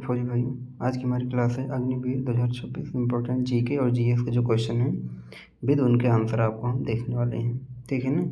फौजी भाइयों, आज की हमारी क्लास है अग्निवीर 2026 इम्पोर्टेंट जीके और जीएस के जो क्वेश्चन हैं विद उनके आंसर आपको हम देखने वाले हैं। ठीक है ना।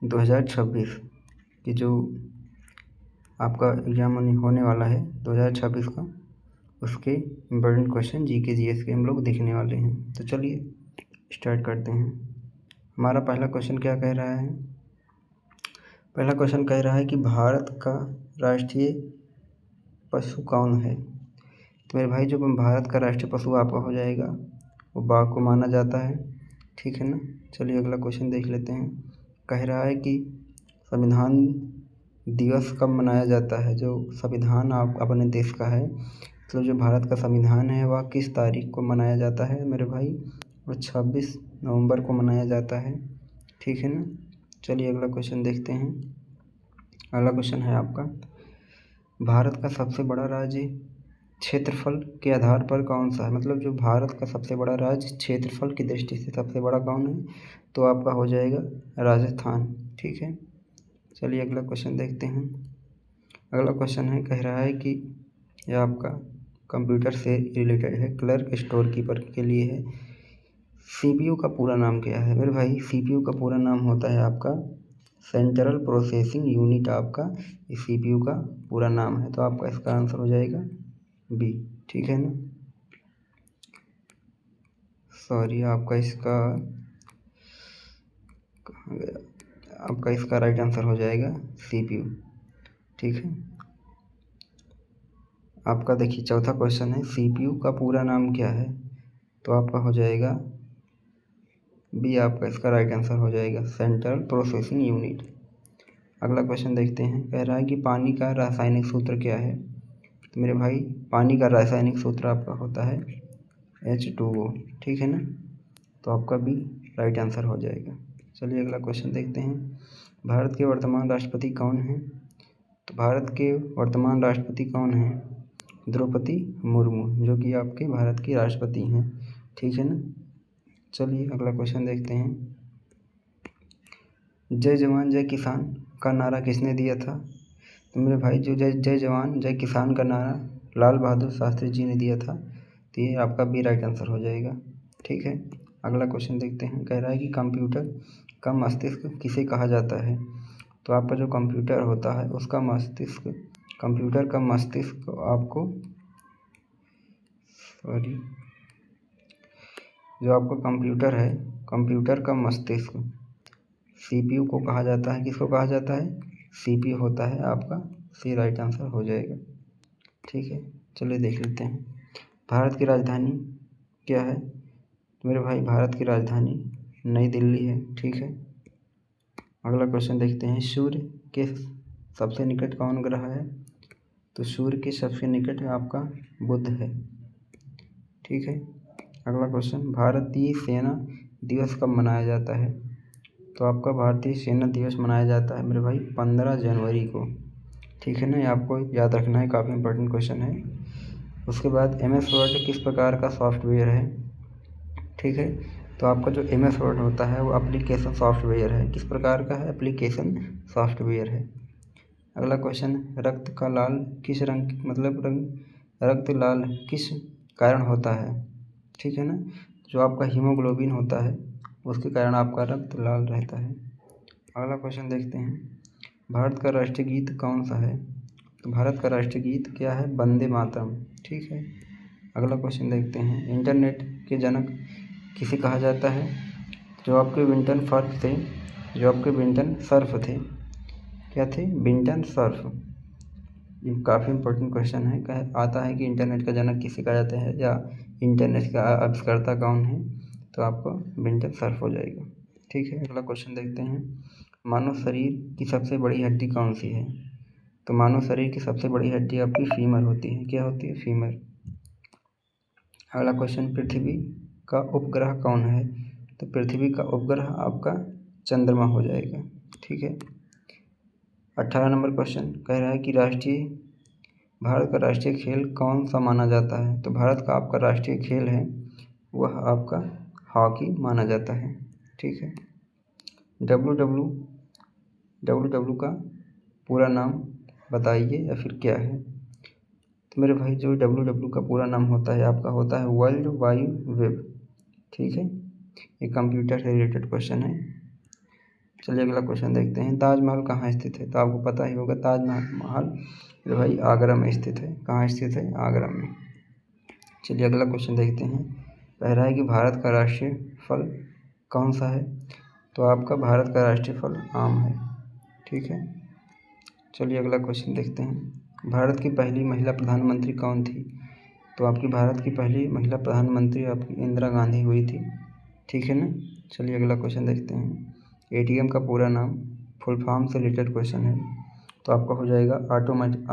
2026 की जो आपका एग्जाम होने वाला है 2026 का, उसके इम्पोर्टेंट क्वेश्चन जीके जीएस के हम लोग देखने वाले हैं। तो चलिए स्टार्ट करते हैं। हमारा पहला क्वेश्चन क्या कह रहा है? पहला क्वेश्चन कह रहा है कि भारत का राष्ट्रीय पशु कौन है? तो मेरे भाई जो भारत का राष्ट्रीय पशु आपका हो जाएगा वो बाघ को माना जाता है। ठीक है ना। चलिए अगला क्वेश्चन देख लेते हैं। कह रहा है कि संविधान दिवस कब मनाया जाता है? जो संविधान आप अपने देश का है, तो जो भारत का संविधान है वह किस तारीख को मनाया जाता है मेरे भाई? वो 26 नवंबर को मनाया जाता है। ठीक है ना। चलिए अगला क्वेश्चन देखते हैं। अगला क्वेश्चन है आपका, भारत का सबसे बड़ा राज्य क्षेत्रफल के आधार पर कौन सा है? मतलब जो भारत का सबसे बड़ा राज्य क्षेत्रफल की दृष्टि से सबसे बड़ा कौन है? तो आपका हो जाएगा राजस्थान। ठीक है। चलिए अगला क्वेश्चन देखते हैं। अगला क्वेश्चन है, कह रहा है कि यह आपका कंप्यूटर से रिलेटेड है, क्लर्क स्टोर कीपर के लिए है। सीपीयू का पूरा नाम क्या है मेरे भाई? सीपीयू का पूरा नाम होता है आपका सेंट्रल प्रोसेसिंग यूनिट। आपका इस सीपीयू का पूरा नाम है, तो आपका इसका आंसर हो जाएगा बी। ठीक है ना। सॉरी, आपका इसका राइट आंसर हो जाएगा सीपीयू। ठीक है। आपका देखिए चौथा क्वेश्चन है, सीपीयू का पूरा नाम क्या है? तो आपका हो जाएगा बी। आपका इसका राइट आंसर हो जाएगा सेंट्रल प्रोसेसिंग यूनिट। अगला क्वेश्चन देखते हैं। कह रहा है कि पानी का रासायनिक सूत्र क्या है? तो मेरे भाई पानी का रासायनिक सूत्र आपका होता है H2O। ठीक है ना। तो आपका बी राइट आंसर हो जाएगा। चलिए अगला क्वेश्चन देखते हैं। भारत के वर्तमान राष्ट्रपति कौन हैं? तो भारत के वर्तमान राष्ट्रपति कौन हैं? द्रौपदी मुर्मू, जो कि आपके भारत की राष्ट्रपति हैं। ठीक है ना। चलिए अगला क्वेश्चन देखते हैं। जय जवान जय किसान का नारा किसने दिया था? तो मेरे भाई जो जय जवान जय किसान का नारा लाल बहादुर शास्त्री जी ने दिया था। तो ये आपका बी राइट आंसर हो जाएगा। ठीक है। अगला क्वेश्चन देखते हैं। कह रहा है कि कंप्यूटर का मस्तिष्क किसे कहा जाता है? तो आपका जो कंप्यूटर होता है उसका मस्तिष्क, कंप्यूटर का मस्तिष्क आपको जो आपका कंप्यूटर है, कंप्यूटर का मस्तिष्क सीपीयू को कहा जाता है। किसको कहा जाता है? सीपीयू होता है आपका। सी राइट आंसर हो जाएगा। ठीक है। चलिए देख लेते हैं। भारत की राजधानी क्या है? तो मेरे भाई भारत की राजधानी नई दिल्ली है। ठीक है। अगला क्वेश्चन देखते हैं। सूर्य के सबसे निकट कौन ग्रह है? तो सूर्य के सबसे निकट आपका बुध है। ठीक है। अगला क्वेश्चन, भारतीय सेना दिवस कब मनाया जाता है? तो आपका भारतीय सेना दिवस मनाया जाता है मेरे भाई 15 जनवरी को। ठीक है ना। ये आपको याद रखना है, काफ़ी इंपॉर्टेंट क्वेश्चन है। उसके बाद MS वर्ड किस प्रकार का सॉफ्टवेयर है? ठीक है। तो आपका जो MS वर्ड होता है वो एप्लीकेशन सॉफ्टवेयर है। किस प्रकार का है? एप्लीकेशन सॉफ्टवेयर है। अगला क्वेश्चन, रक्त का लाल किस रंग, मतलब रक्त लाल किस कारण होता है? ठीक है ना। जो आपका हीमोग्लोबिन होता है उसके कारण आपका रक्त लाल रहता है। अगला क्वेश्चन देखते हैं। भारत का राष्ट्रीय गीत कौन सा है? तो भारत का राष्ट्रीय गीत क्या है? वंदे मातरम। ठीक है। अगला क्वेश्चन देखते हैं। इंटरनेट के जनक किसे कहा जाता है? जो आपके विंटन सर्फ थे, जो आपके विंटन सर्फ थे, क्या थे? Vinton Cerf. ये काफ़ी इंपॉर्टेंट क्वेश्चन है। आता है कि इंटरनेट का जनक किसे कहा जाता है या इंटरनेट का आविष्कर्ता कौन है? तो आपको विंटन सर्फ हो जाएगा। ठीक है। अगला क्वेश्चन देखते हैं। मानव शरीर की सबसे बड़ी हड्डी कौन सी है? तो मानव शरीर की सबसे बड़ी हड्डी आपकी फीमर होती है। क्या होती है? फीमर। अगला क्वेश्चन, पृथ्वी का उपग्रह कौन है? तो पृथ्वी का उपग्रह आपका चंद्रमा हो जाएगा। ठीक है। 18 नंबर क्वेश्चन कह रहा है कि भारत का राष्ट्रीय खेल कौन सा माना जाता है? तो भारत का आपका राष्ट्रीय खेल है वह आपका हॉकी माना जाता है। ठीक है। WWE का पूरा नाम बताइए या फिर क्या है? तो मेरे भाई जो WW का पूरा नाम होता है आपका होता है वर्ल्ड वाइड वेब। ठीक है, ये कंप्यूटर से रिलेटेड क्वेश्चन है। चलिए अगला क्वेश्चन देखते हैं। ताजमहल कहाँ स्थित है? तो आपको पता ही होगा ताजमहल मेरे भाई आगरा में स्थित है। कहाँ स्थित है? आगरा में। चलिए अगला क्वेश्चन देखते हैं। पहला है कि भारत का राष्ट्रीय फल कौन सा है? तो आपका भारत का राष्ट्रीय फल आम है। ठीक है, चलिए अगला क्वेश्चन देखते हैं। भारत की पहली महिला प्रधानमंत्री कौन थी? तो आपकी भारत की पहली महिला प्रधानमंत्री आपकी इंदिरा गांधी हुई थी। ठीक है ना। चलिए अगला क्वेश्चन देखते हैं। ATM का पूरा नाम, फुल फॉर्म से रिलेटेड क्वेश्चन है। तो आपका हो जाएगा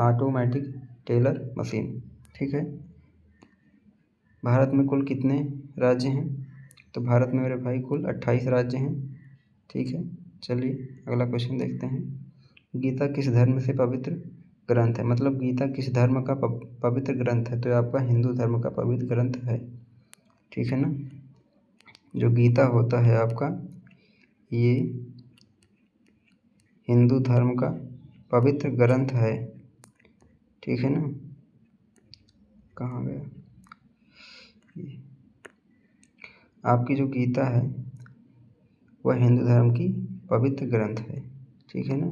ऑटोमेटिक टेलर मशीन। ठीक है। भारत में कुल कितने राज्य हैं? तो भारत में मेरे भाई कुल 28 राज्य हैं। ठीक है, चलिए अगला क्वेश्चन देखते हैं। गीता किस धर्म से पवित्र ग्रंथ है? मतलब गीता किस धर्म का पवित्र ग्रंथ है? तो ये आपका हिंदू धर्म का पवित्र ग्रंथ है। ठीक है ना। जो गीता होता है आपका, ये हिंदू धर्म का पवित्र ग्रंथ है। ठीक है ना। कहाँ गया? आपकी जो गीता है वह हिंदू धर्म की पवित्र ग्रंथ है। ठीक है ना।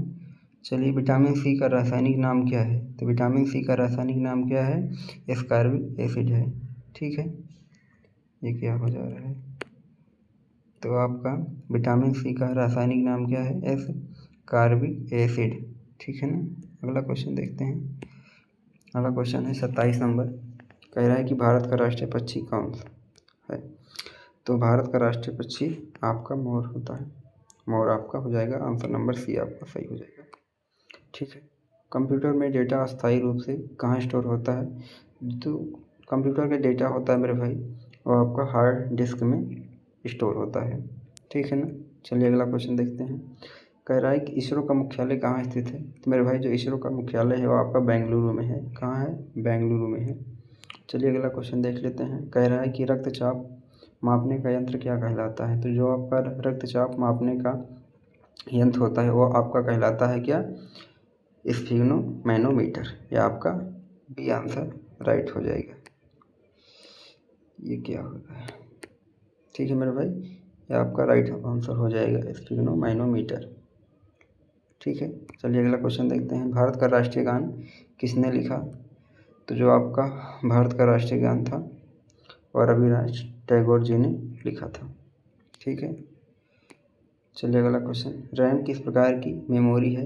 चलिए विटामिन सी का रासायनिक नाम क्या है? तो विटामिन सी का रासायनिक नाम क्या है? एस्कॉर्बिक एसिड है। ठीक है, ये क्या हो जा रहा है? तो आपका विटामिन सी का रासायनिक नाम क्या है? Ascorbic acid. ठीक है ना। अगला क्वेश्चन देखते हैं। अगला क्वेश्चन है 27 नंबर। कह रहा है कि भारत का राष्ट्रीय पक्षी कौन सा है? तो भारत का राष्ट्रीय पक्षी आपका मोर होता है। मोर आपका हो जाएगा आंसर नंबर सी आपका सही हो जाएगा। ठीक है। कंप्यूटर में डेटा अस्थायी रूप से कहाँ स्टोर होता है? तो कंप्यूटर का डेटा होता है मेरे भाई वो आपका हार्ड डिस्क में स्टोर होता है। ठीक है ना। चलिए अगला क्वेश्चन देखते हैं। कह रहा है कि इसरो का मुख्यालय कहाँ स्थित है? तो मेरे भाई जो इसरो का मुख्यालय है वो आपका बेंगलुरु में है। कहाँ है? बेंगलुरु में है। चलिए अगला क्वेश्चन देख लेते हैं। कह रहा है कि रक्तचाप मापने का यंत्र क्या कहलाता है? तो जो आपका रक्तचाप मापने का यंत्र होता है वो आपका कहलाता है क्या? स्फिग्नोमैनोमीटर। या आपका बी आंसर राइट हो जाएगा। ये क्या हो रहा है? ठीक है मेरे भाई, ये आपका राइट आंसर हो जाएगा स्फिग्नोमैनोमीटर। ठीक है। चलिए अगला क्वेश्चन देखते हैं। भारत का राष्ट्रीय गान किसने लिखा? तो जो आपका भारत का राष्ट्रीय गान था और रविन्द्रनाथ टैगोर जी ने लिखा था। ठीक है। चलिए अगला क्वेश्चन। रैम किस प्रकार की मेमोरी है?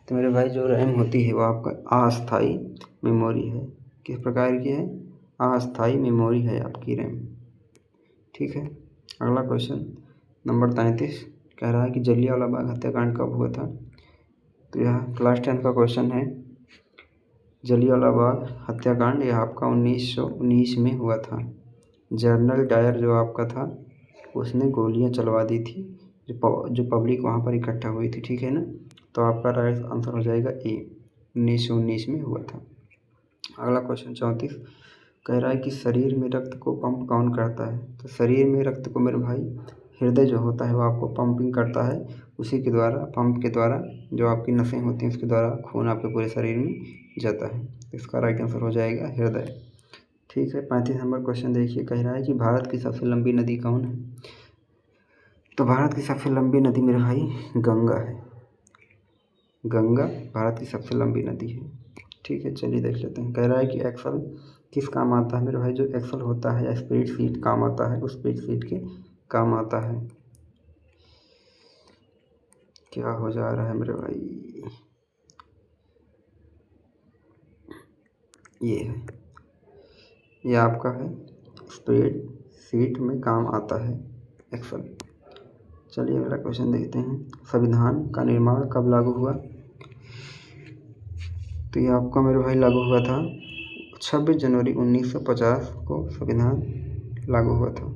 तो मेरे भाई जो रैम होती है वो आपका अस्थायी मेमोरी है। किस प्रकार की है? अस्थायी मेमोरी है आपकी रैम। ठीक है। अगला क्वेश्चन नंबर 33 कह रहा है कि जलियांवाला बाग हत्याकांड कब हुआ था? तो यह क्लास 10 का क्वेश्चन है। जलियांवाला बाग हत्याकांड यह आपका 1919 में हुआ था। जनरल डायर जो आपका था उसने गोलियां चलवा दी थी जो पब्लिक वहाँ पर इकट्ठा हुई थी। ठीक है ना। तो आपका राइट आंसर हो जाएगा ए, 1919 में हुआ था। अगला क्वेश्चन 34 कह रहा है कि शरीर में रक्त को पंप कौन करता है? तो शरीर में रक्त को मेरे भाई हृदय जो होता है वो आपको पंपिंग करता है। उसी के द्वारा पंप के द्वारा जो आपकी नसें होती हैं उसके द्वारा खून आपके पूरे शरीर में जाता है। इसका राइट आंसर हो जाएगा हृदय। ठीक है। 35 नंबर क्वेश्चन देखिए। कह रहा है कि भारत की सबसे लंबी नदी कौन है? तो भारत की सबसे लंबी नदी मेरे भाई गंगा है। गंगा भारत की सबसे लंबी नदी है। ठीक है, चलिए देख लेते हैं। कह रहा है कि एक्सेल किस काम आता है? मेरे भाई जो एक्सेल होता है या स्प्रेडशीट काम आता है, उस स्प्रेडशीट के काम आता है। क्या हो जा रहा है मेरे भाई? ये है, ये आपका है स्प्रेडशीट में काम आता है एक्सेल। चलिए अगला क्वेश्चन देखते हैं। संविधान का निर्माण कब लागू हुआ? तो ये आपका मेरे भाई लागू हुआ था 26 जनवरी 1950 को संविधान लागू हुआ था।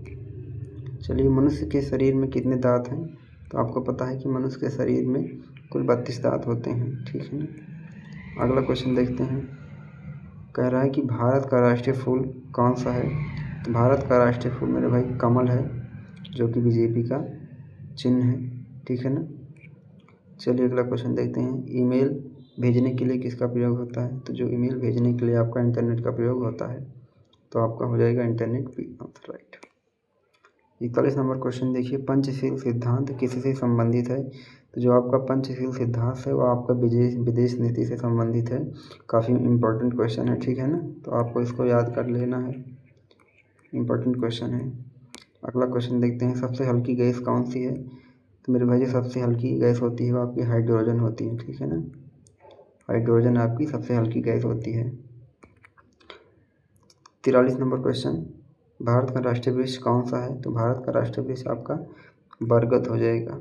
चलिए मनुष्य के शरीर में कितने दांत हैं? तो आपको पता है कि मनुष्य के शरीर में कुल 32 दांत होते हैं। ठीक है ना। अगला क्वेश्चन देखते हैं। कह रहा है कि भारत का राष्ट्रीय फूल कौन सा है? तो भारत का राष्ट्रीय फूल मेरे भाई कमल है जो कि बीजेपी का चिन्ह है। ठीक है ना। चलिए अगला क्वेश्चन देखते हैं। ईमेल भेजने के लिए किसका प्रयोग होता है? तो जो ईमेल भेजने के लिए आपका इंटरनेट का प्रयोग होता है, तो आपका हो जाएगा इंटरनेट भी आंसर राइट। 41 नंबर क्वेश्चन देखिए, पंचशील सिद्धांत किससे संबंधित है? तो जो आपका पंचशील सिद्धांत है वो आपका विदेश नीति से संबंधित है। काफ़ी इम्पोर्टेंट क्वेश्चन है, ठीक है ना, तो आपको इसको याद कर लेना है, इम्पोर्टेंट क्वेश्चन है। अगला क्वेश्चन देखते हैं, सबसे हल्की गैस कौन सी है? तो मेरे भाई जो सबसे हल्की गैस होती है वो आपकी हाइड्रोजन होती है, ठीक है ना, हाइड्रोजन आपकी सबसे हल्की गैस होती है। 43 नंबर क्वेश्चन, भारत का राष्ट्रीय वृक्ष कौन सा है? तो भारत का राष्ट्रीय वृक्ष आपका बरगद हो जाएगा।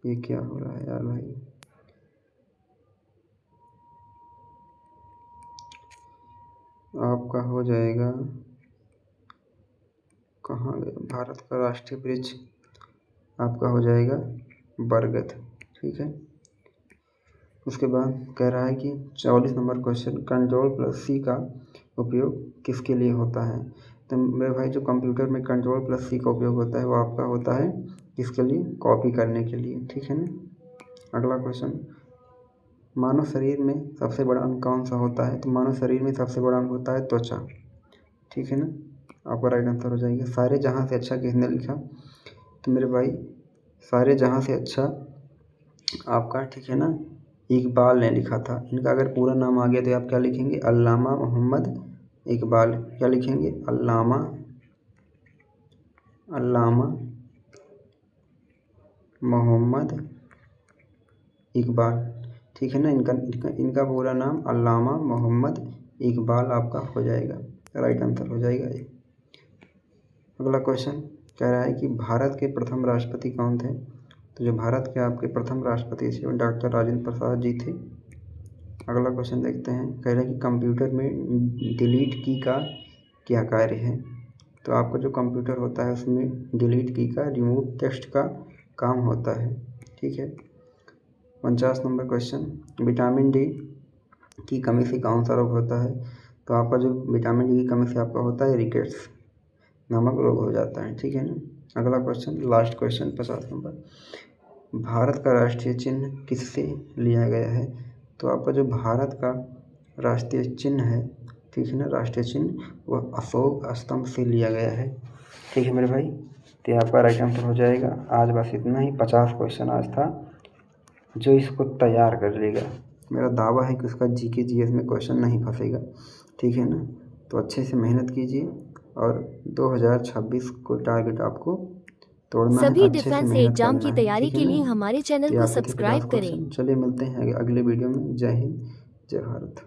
ये क्या हो रहा है यार भाई, आपका हो जाएगा, कहाँ गया, भारत का राष्ट्रीय वृक्ष आपका हो जाएगा बरगद, ठीक है। उसके बाद कह रहा है कि 44 नंबर क्वेश्चन, Ctrl+C का उपयोग किसके लिए होता है? तो मेरे भाई जो कंप्यूटर में Ctrl+C का उपयोग होता है वो आपका होता है किसके लिए? कॉपी करने के लिए, ठीक है ना। अगला क्वेश्चन, मानव शरीर में सबसे बड़ा अंग कौन सा होता है? तो मानव शरीर में सबसे बड़ा अंग होता है त्वचा, ठीक है ना, आपका राइट आंसर हो जाएगा। सारे जहाँ से अच्छा किसने लिखा? तो मेरे भाई सारे जहाँ से अच्छा आपका, ठीक है ना, इकबाल ने लिखा था। इनका अगर पूरा नाम आ गया तो आप क्या लिखेंगे? अल्लामा मोहम्मद इकबाल। क्या लिखेंगे? अल्लामा मोहम्मद इकबाल, ठीक है ना। इनका पूरा नाम अल्लामा मोहम्मद इकबाल आपका हो जाएगा, राइट आंसर हो जाएगा ये। अगला क्वेश्चन कह रहा है कि भारत के प्रथम राष्ट्रपति कौन थे? तो जो भारत के आपके प्रथम राष्ट्रपति थे वो डॉक्टर राजेंद्र प्रसाद जी थे। अगला क्वेश्चन देखते हैं, कह रहा है कि कंप्यूटर में डिलीट की का क्या कार्य है? तो आपका जो कंप्यूटर होता है उसमें डिलीट की का, रिमूव टेक्स्ट का काम होता है, ठीक है। 49 नंबर क्वेश्चन, विटामिन डी की कमी से कौन सा रोग होता है? तो आपका जो विटामिन डी की कमी से आपका होता है रिकेट्स नामक रोग हो जाता है, ठीक है ना। अगला question, last question 50 number, Bharat का राष्ट्रीय चिन्ह किससे लिया गया है? तो आपका जो भारत का राष्ट्रीय चिन्ह है, ठीक है ना, राष्ट्रीय चिन्ह वह अशोक स्तंभ से लिया गया है, ठीक है मेरे भाई। तो आपका राइट आंसर हो जाएगा। आज बस इतना ही, 50 क्वेश्चन आज था। जो इसको तैयार कर लेगा, मेरा दावा है कि उसका जीके जीएस में क्वेश्चन नहीं फंसेगा, ठीक है ना। तो अच्छे से मेहनत कीजिए और 2026 को टारगेट आपको तोड़ना है, सभी अच्छे से डिफेंस मेहनत एग्जाम करना की है, तैयारी ठीक है के ना। लिए हमारे चैनल तो को आपके थे 50 सब्सक्राइब करें। क्वेश्चन। चलिए मिलते हैं अगले वीडियो में। जय हिंद, जय भारत।